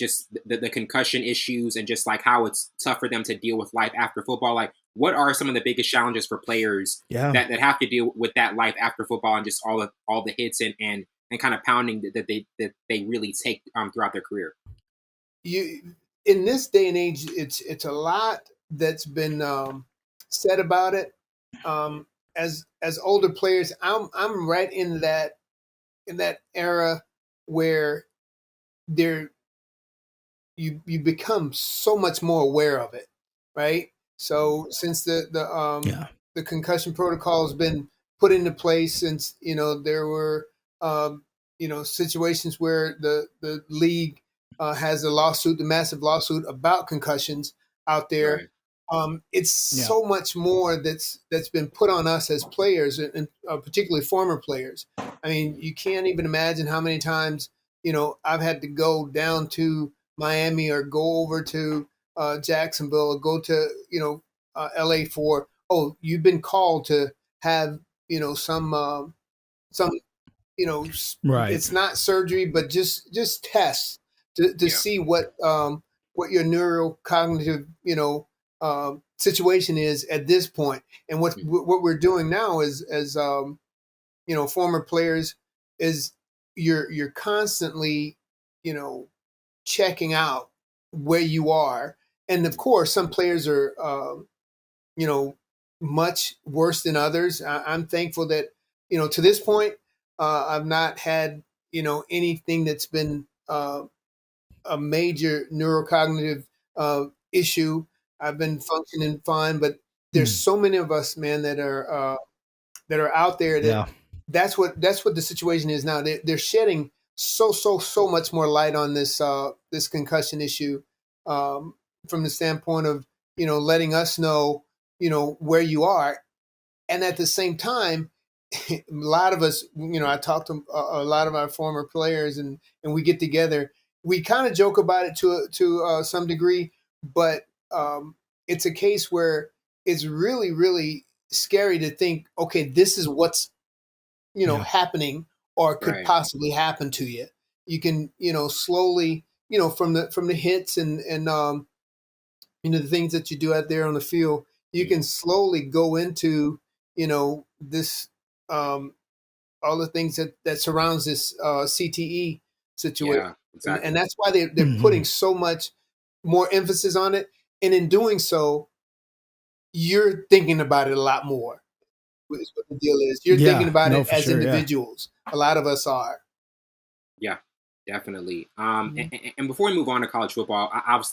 just the concussion issues and just like how it's tough for them to deal with life after football. Like, what are some of the biggest challenges for players that have to deal with that life after football and just all the hits and kind of pounding that they really take throughout their career? You in this day and age, it's a lot that's been said about it. As older players, I'm right in that era where there you become so much more aware of it, right? So since the concussion protocol has been put into place, since there were situations where the league has the massive lawsuit about concussions out there. Right. It's so much more that's been put on us as players, and particularly former players. I mean, you can't even imagine how many times I've had to go down to Miami or go over to Jacksonville or go to LA for, oh, you've been called to have some Right. it's not surgery, but just tests to see what your neurocognitive situation is at this point. And what we're doing now is, as former players, is you're constantly checking out where you are. And of course, some players are much worse than others. I'm thankful that to this point I've not had anything that's been a major neurocognitive issue. I've been functioning fine, but there's so many of us, man, that are out there that's what the situation is now. They're shedding so much more light on this this concussion issue, from the standpoint of letting us know where you are, and at the same time, a lot of us, I talk to a lot of our former players, and we get together. We kind of joke about it to some degree, but it's a case where it's really, really scary to think, okay, this is what's happening or could possibly happen to you. You can slowly from the hits and the things that you do out there on the field, you can slowly go into this all the things that surrounds this CTE situation. Yeah, exactly. And that's why they're putting so much more emphasis on it. And in doing so, you're thinking about it a lot more. Is what the deal is. You're thinking about it as individuals. A lot of us are. Yeah, definitely. And before we move on to college football, obviously